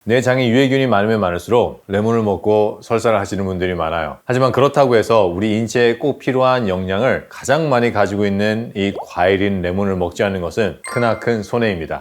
내 장에 유해균이 많으면 많을수록 레몬을 먹고 설사를 하시는 분들이 많아요. 하지만 그렇다고 해서 우리 인체에 꼭 필요한 영양을 가장 많이 가지고 있는 이 과일인 레몬을 먹지 않는 것은 크나큰 손해입니다.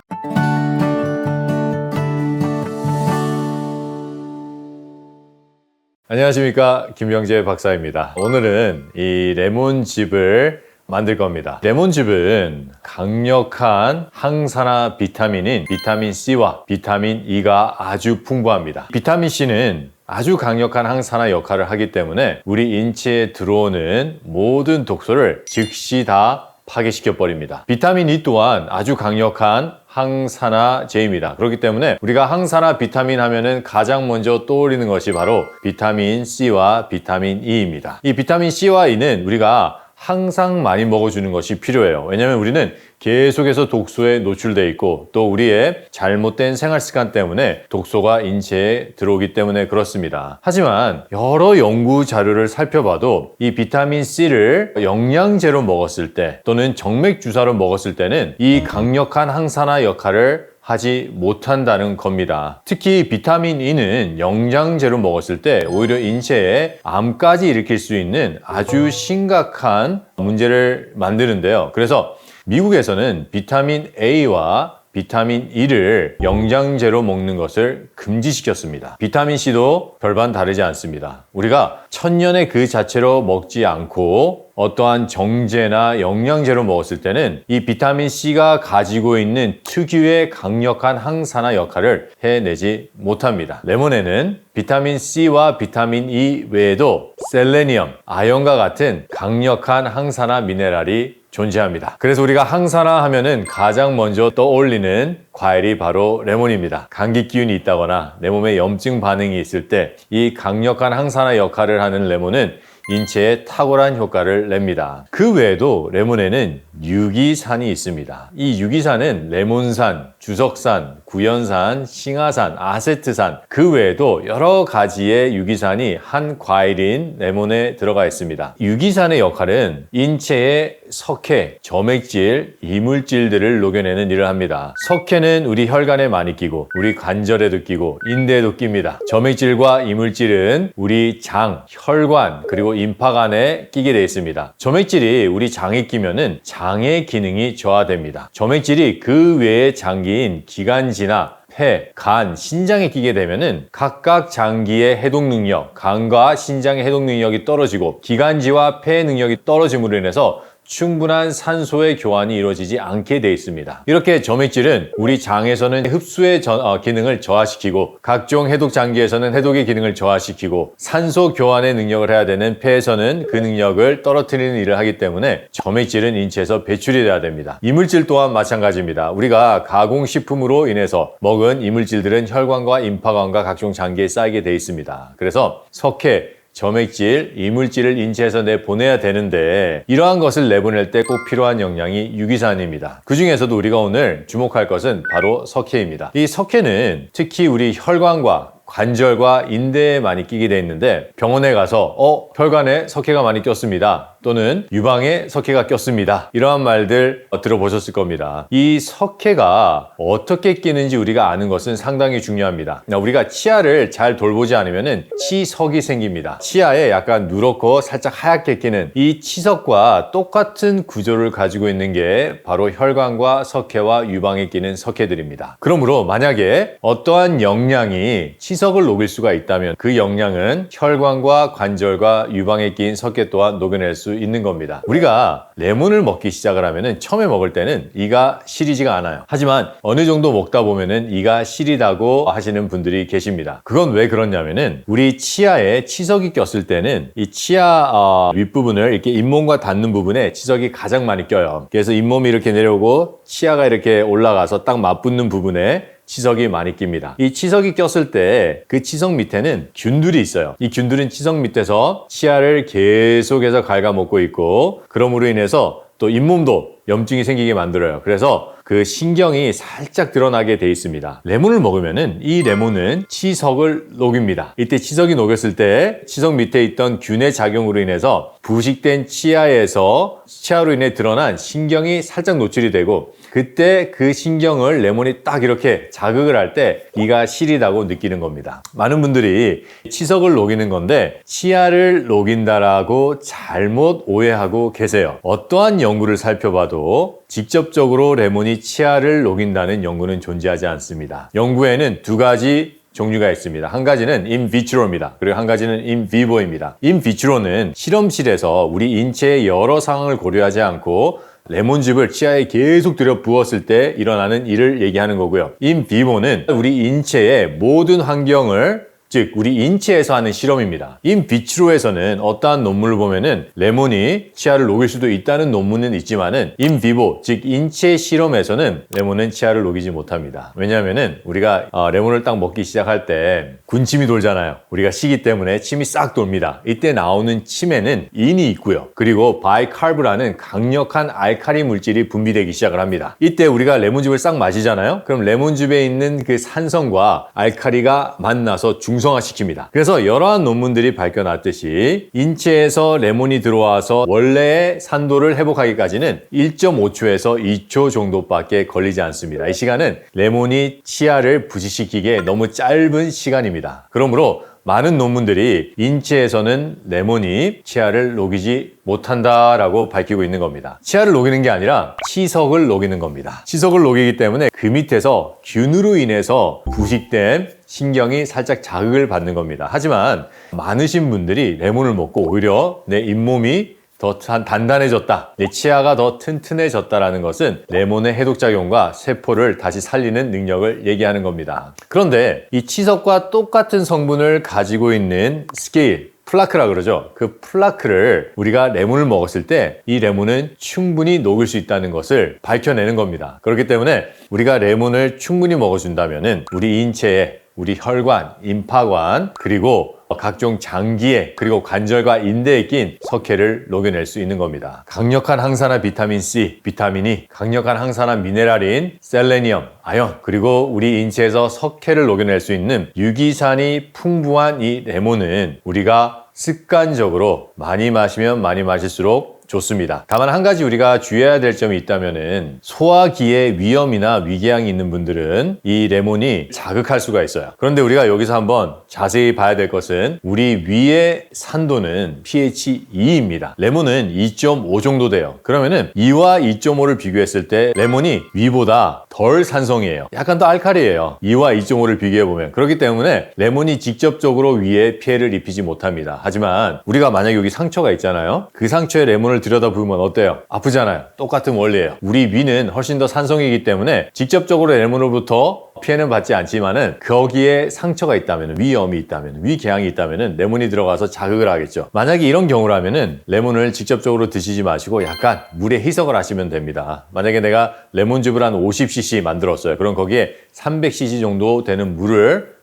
안녕하십니까, 김병재 박사입니다. 오늘은 이 레몬즙을 만들 겁니다. 레몬즙은 강력한 항산화 비타민인 비타민 C와 비타민 E가 아주 풍부합니다. 비타민 C는 아주 강력한 항산화 역할을 하기 때문에 우리 인체에 들어오는 모든 독소를 즉시 다 파괴시켜 버립니다. 비타민 E 또한 아주 강력한 항산화제입니다. 그렇기 때문에 우리가 항산화 비타민 하면은 가장 먼저 떠올리는 것이 바로 비타민 C와 비타민 E입니다. 이 비타민 C와 E는 우리가 항상 많이 먹어주는 것이 필요해요. 왜냐하면 우리는 계속해서 독소에 노출되어 있고 또 우리의 잘못된 생활 습관 때문에 독소가 인체에 들어오기 때문에 그렇습니다. 하지만 여러 연구 자료를 살펴봐도 이 비타민 C를 영양제로 먹었을 때 또는 정맥 주사로 먹었을 때는 이 강력한 항산화 역할을 하지 못한다는 겁니다. 특히 비타민 E는 영양제로 먹었을 때 오히려 인체에 암까지 일으킬 수 있는 아주 심각한 문제를 만드는데요. 그래서 미국에서는 비타민 A와 비타민 E를 영양제로 먹는 것을 금지시켰습니다. 비타민 C도 별반 다르지 않습니다. 우리가 천년에 그 자체로 먹지 않고 어떠한 정제나 영양제로 먹었을 때는 이 비타민 C가 가지고 있는 특유의 강력한 항산화 역할을 해내지 못합니다. 레몬에는 비타민 C와 비타민 E 외에도 셀레니엄, 아연과 같은 강력한 항산화 미네랄이 존재합니다. 그래서 우리가 항산화 하면은 가장 먼저 떠올리는 과일이 바로 레몬입니다. 감기 기운이 있다거나 내 몸에 염증 반응이 있을 때 이 강력한 항산화 역할을 하는 레몬은 인체에 탁월한 효과를 냅니다. 그 외에도 레몬에는 유기산이 있습니다. 이 유기산은 레몬산, 주석산, 구연산, 싱아산, 아세트산 그 외에도 여러 가지의 유기산이 한 과일인 레몬에 들어가 있습니다. 유기산의 역할은 인체의 석회, 점액질, 이물질들을 녹여내는 일을 합니다. 석회는 우리 혈관에 많이 끼고 우리 관절에도 끼고 인대에도 낍니다. 점액질과 이물질은 우리 장, 혈관 그리고 임파관에 끼게 되어 있습니다. 점액질이 우리 장에 끼면은 장의 기능이 저하됩니다. 점액질이 그 외의 장기인 기관지나 폐, 간, 신장에 끼게 되면은 각각 장기의 해독 능력, 간과 신장의 해독 능력이 떨어지고 기관지와 폐의 능력이 떨어짐으로 인해서 충분한 산소의 교환이 이루어지지 않게 되어 있습니다. 이렇게 점액질은 우리 장에서는 흡수의 기능을 저하시키고 각종 해독 장기에서는 해독의 기능을 저하시키고 산소 교환의 능력을 해야 되는 폐에서는 그 능력을 떨어뜨리는 일을 하기 때문에 점액질은 인체에서 배출이 돼야 됩니다. 이물질 또한 마찬가지입니다. 우리가 가공식품으로 인해서 먹은 이물질들은 혈관과 임파관과 각종 장기에 쌓이게 되어 있습니다. 그래서 석회, 점액질, 이물질을 인체에서 내보내야 되는데 이러한 것을 내보낼 때 꼭 필요한 영양이 유기산입니다. 그 중에서도 우리가 오늘 주목할 것은 바로 석회입니다. 이 석회는 특히 우리 혈관과 관절과 인대에 많이 끼게 돼 있는데 병원에 가서 혈관에 석회가 많이 꼈습니다. 또는 유방에 석회가 꼈습니다. 이러한 말들 들어보셨을 겁니다. 이 석회가 어떻게 끼는지 우리가 아는 것은 상당히 중요합니다. 우리가 치아를 잘 돌보지 않으면 치석이 생깁니다. 치아에 약간 누렇고 살짝 하얗게 끼는 이 치석과 똑같은 구조를 가지고 있는 게 바로 혈관과 석회와 유방에 끼는 석회들입니다. 그러므로 만약에 어떠한 영양이 치석을 녹일 수가 있다면 그 영양은 혈관과 관절과 유방에 끼인 석회 또한 녹여낼 수 있는 겁니다. 우리가 레몬을 먹기 시작을 하면은 처음에 먹을 때는 이가 시리지가 않아요. 하지만 어느 정도 먹다 보면은 이가 시리다고 하시는 분들이 계십니다. 그건 왜 그러냐면은 우리 치아에 치석이 꼈을 때는 이 치아 윗부분을 이렇게 잇몸과 닿는 부분에 치석이 가장 많이 껴요. 그래서 잇몸이 이렇게 내려오고 치아가 이렇게 올라가서 딱 맞붙는 부분에 치석이 많이 낍니다. 이 치석이 꼈을 때 그 치석 밑에는 균들이 있어요. 이 균들은 치석 밑에서 치아를 계속해서 갉아먹고 있고 그럼으로 인해서 또 잇몸도 염증이 생기게 만들어요. 그래서 그 신경이 살짝 드러나게 돼 있습니다. 레몬을 먹으면은 이 레몬은 치석을 녹입니다. 이때 치석이 녹였을 때 치석 밑에 있던 균의 작용으로 인해서 부식된 치아로 인해 드러난 신경이 살짝 노출이 되고, 그때 그 신경을 레몬이 딱 이렇게 자극을 할 때 이가 시리다고 느끼는 겁니다. 많은 분들이 치석을 녹이는 건데 치아를 녹인다라고 잘못 오해하고 계세요. 어떠한 연구를 살펴봐도 직접적으로 레몬이 치아를 녹인다는 연구는 존재하지 않습니다. 연구에는 두 가지 종류가 있습니다. 한 가지는 in vitro입니다. 그리고 한 가지는 in vivo입니다. in vitro는 실험실에서 우리 인체의 여러 상황을 고려하지 않고 레몬즙을 치아에 계속 들여 부었을 때 일어나는 일을 얘기하는 거고요. in vivo는 우리 인체의 모든 환경을, 즉 우리 인체에서 하는 실험입니다. in vitro에서는 어떠한 논문을 보면은 레몬이 치아를 녹일 수도 있다는 논문은 있지만은 in vivo, 즉 인체 실험에서는 레몬은 치아를 녹이지 못합니다. 왜냐하면은 우리가 레몬을 딱 먹기 시작할 때 군침이 돌잖아요. 우리가 쉬기 때문에 침이 싹 돕니다. 이때 나오는 침에는 인이 있고요. 그리고 바이카르브라는 강력한 알칼리 물질이 분비되기 시작을 합니다. 이때 우리가 레몬즙을 싹 마시잖아요. 그럼 레몬즙에 있는 그 산성과 알칼리가 만나서 중성화시킵니다. 그래서 여러한 논문들이 밝혀놨듯이 인체에서 레몬이 들어와서 원래의 산도를 회복하기까지는 1.5초에서 2초 정도밖에 걸리지 않습니다. 이 시간은 레몬이 치아를 부식시키기에 너무 짧은 시간입니다. 그러므로 많은 논문들이 인체에서는 레몬이 치아를 녹이지 못한다라고 밝히고 있는 겁니다. 치아를 녹이는 게 아니라 치석을 녹이는 겁니다. 치석을 녹이기 때문에 그 밑에서 균으로 인해서 부식된 신경이 살짝 자극을 받는 겁니다. 하지만 많으신 분들이 레몬을 먹고 오히려 내 잇몸이 더 단단해졌다, 내 치아가 더 튼튼해졌다라는 것은 레몬의 해독작용과 세포를 다시 살리는 능력을 얘기하는 겁니다. 그런데 이 치석과 똑같은 성분을 가지고 있는 스케일, 플라크라 그러죠. 그 플라크를 우리가 레몬을 먹었을 때 이 레몬은 충분히 녹일 수 있다는 것을 밝혀내는 겁니다. 그렇기 때문에 우리가 레몬을 충분히 먹어준다면은 우리 인체에 우리 혈관, 임파관, 그리고 각종 장기에, 그리고 관절과 인대에 낀 석회를 녹여낼 수 있는 겁니다. 강력한 항산화 비타민 C, 비타민이, 강력한 항산화 미네랄인 셀레니엄, 아연, 그리고 우리 인체에서 석회를 녹여낼 수 있는 유기산이 풍부한 이 레몬은 우리가 습관적으로 많이 마시면 많이 마실수록 좋습니다. 다만 한 가지 우리가 주의해야 될 점이 있다면은 소화기에 위염이나 위궤양이 있는 분들은 이 레몬이 자극할 수가 있어요. 그런데 우리가 여기서 한번 자세히 봐야 될 것은 우리 위의 산도는 pH 2입니다. 레몬은 2.5 정도 돼요. 그러면은 2와 2.5를 비교했을 때 레몬이 위보다 덜 산성이에요. 약간 더 알칼리예요. 2와 2.5를 비교해보면. 그렇기 때문에 레몬이 직접적으로 위에 피해를 입히지 못합니다. 하지만 우리가 만약에 여기 상처가 있잖아요. 그 상처에 레몬을 들여다보면 어때요? 아프잖아요. 똑같은 원리예요. 우리 위는 훨씬 더 산성이기 때문에 직접적으로 레몬으로부터 피해는 받지 않지만은 거기에 상처가 있다면, 위염이 있다면, 위궤양이 있다면 레몬이 들어가서 자극을 하겠죠. 만약에 이런 경우라면은 레몬을 직접적으로 드시지 마시고 약간 물에 희석을 하시면 됩니다. 만약에 내가 레몬즙을 한 50cc 만들었어요. 그럼 거기에 300cc 정도 되는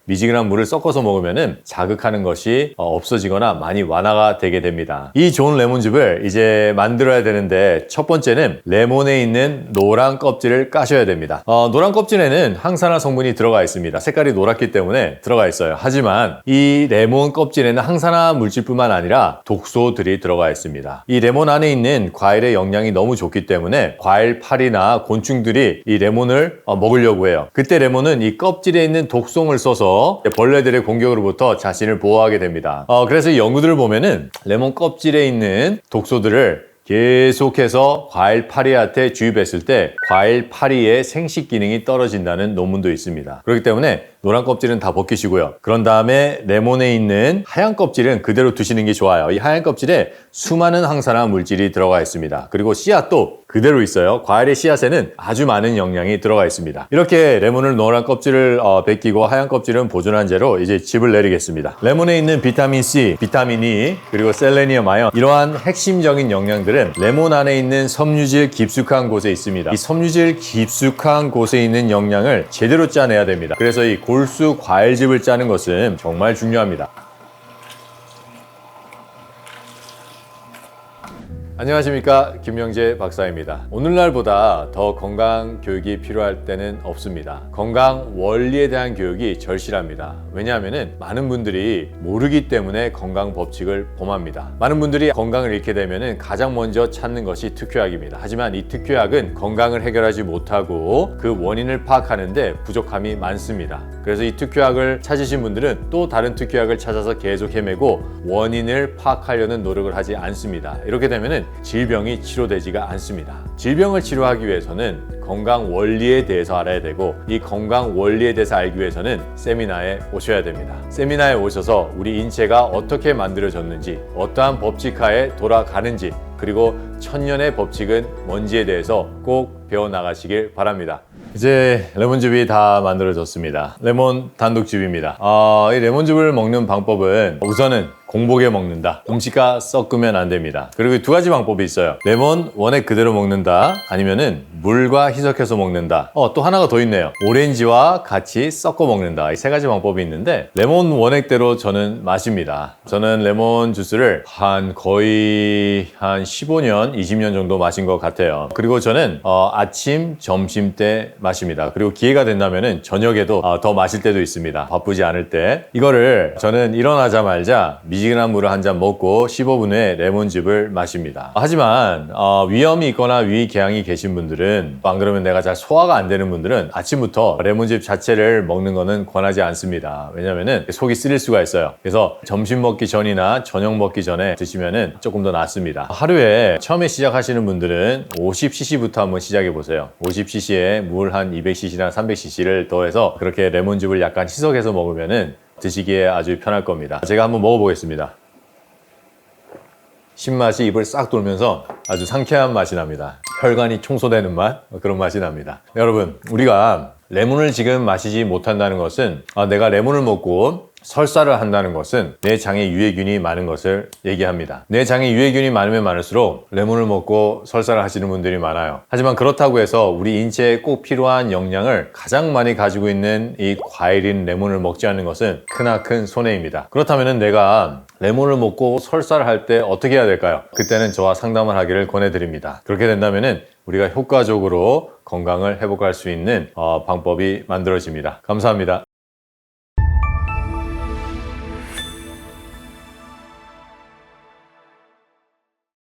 미지근한 물을 섞어서 먹으면은 자극하는 것이 없어지거나 많이 완화가 되게 됩니다. 이 좋은 레몬즙을 이제 만들어야 되는데 첫 번째는 레몬에 있는 노란 껍질을 까셔야 됩니다. 노란 껍질에는 항산화 성분이 들어가 있습니다. 색깔이 노랗기 때문에 들어가 있어요. 하지만 이 레몬 껍질에는 항산화 물질뿐만 아니라 독소들이 들어가 있습니다. 이 레몬 안에 있는 과일의 영양이 너무 좋기 때문에 과일파리나 곤충들이 이 레몬을 먹으려고 해요. 그때 레몬은 이 껍질에 있는 독성을 써서 벌레들의 공격으로부터 자신을 보호하게 됩니다. 그래서 이 연구들을 보면은 레몬 껍질에 있는 독소들을 계속해서 과일 파리한테 주입했을 때 과일 파리의 생식 기능이 떨어진다는 논문도 있습니다. 그렇기 때문에 노란 껍질은 다 벗기시고요. 그런 다음에 레몬에 있는 하얀 껍질은 그대로 두시는 게 좋아요. 이 하얀 껍질에 수많은 항산화 물질이 들어가 있습니다. 그리고 씨앗도 그대로 있어요. 과일의 씨앗에는 아주 많은 영양이 들어가 있습니다. 이렇게 레몬을 노란 껍질을 벗기고 하얀 껍질은 보존한 채로 이제 즙을 내리겠습니다. 레몬에 있는 비타민 C, 비타민 E, 그리고 셀레니엄, 아연, 이러한 핵심적인 영양들은 레몬 안에 있는 섬유질 깊숙한 곳에 있습니다. 이 섬유질 깊숙한 곳에 있는 영양을 제대로 짜내야 됩니다. 그래서 이 골수 과일즙을 짜는 것은 정말 중요합니다. 안녕하십니까, 김명재 박사입니다. 오늘날보다 더 건강 교육이 필요할 때는 없습니다. 건강 원리에 대한 교육이 절실합니다. 왜냐하면 많은 분들이 모르기 때문에 건강 법칙을 범합니다. 많은 분들이 건강을 잃게 되면 가장 먼저 찾는 것이 특효약입니다. 하지만 이 특효약은 건강을 해결하지 못하고 그 원인을 파악하는데 부족함이 많습니다. 그래서 이 특효약을 찾으신 분들은 또 다른 특효약을 찾아서 계속 헤매고 원인을 파악하려는 노력을 하지 않습니다. 이렇게 되면 질병이 치료되지가 않습니다. 질병을 치료하기 위해서는 건강 원리에 대해서 알아야 되고, 이 건강 원리에 대해서 알기 위해서는 세미나에 오셔야 됩니다. 세미나에 오셔서 우리 인체가 어떻게 만들어졌는지, 어떠한 법칙하에 돌아가는지, 그리고 천년의 법칙은 뭔지에 대해서 꼭 배워나가시길 바랍니다. 이제 레몬즙이 다 만들어졌습니다. 레몬 단독즙입니다. 이 레몬즙을 먹는 방법은 우선은 공복에 먹는다. 음식과 섞으면 안 됩니다. 그리고 두 가지 방법이 있어요. 레몬 원액 그대로 먹는다, 아니면은 물과 희석해서 먹는다. 또 하나가 더 있네요. 오렌지와 같이 섞어 먹는다. 이 세 가지 방법이 있는데, 레몬 원액대로 저는 마십니다. 저는 레몬 주스를 거의 한 15년, 20년 정도 마신 것 같아요. 그리고 저는 아침, 점심 때 마십니다. 그리고 기회가 된다면은 저녁에도 더 마실 때도 있습니다. 바쁘지 않을 때. 이거를 저는 일어나자마자 미지근한 물을 한 잔 먹고 15분 후에 레몬즙을 마십니다. 하지만 위염이 있거나 위궤양이 계신 분들은, 안 그러면 내가 잘 소화가 안 되는 분들은 아침부터 레몬즙 자체를 먹는 거는 권하지 않습니다. 왜냐면은 속이 쓰릴 수가 있어요. 그래서 점심 먹기 전이나 저녁 먹기 전에 드시면은 조금 더 낫습니다. 하루에 처음에 시작하시는 분들은 50cc부터 한번 시작해 보세요. 50cc에 물 한 200cc나 300cc를 더해서 그렇게 레몬즙을 약간 희석해서 먹으면은 드시기에 아주 편할 겁니다. 제가 한번 먹어보겠습니다. 신맛이 입을 싹 돌면서 아주 상쾌한 맛이 납니다. 혈관이 청소되는 맛? 그런 맛이 납니다. 여러분, 우리가 레몬을 지금 마시지 못한다는 것은, 내가 레몬을 먹고 설사를 한다는 것은 내 장에 유해균이 많은 것을 얘기합니다. 내 장에 유해균이 많으면 많을수록 레몬을 먹고 설사를 하시는 분들이 많아요. 하지만 그렇다고 해서 우리 인체에 꼭 필요한 영양을 가장 많이 가지고 있는 이 과일인 레몬을 먹지 않는 것은 크나큰 손해입니다. 그렇다면 내가 레몬을 먹고 설사를 할 때 어떻게 해야 될까요? 그때는 저와 상담을 하기를 권해드립니다. 그렇게 된다면 우리가 효과적으로 건강을 회복할 수 있는 방법이 만들어집니다. 감사합니다.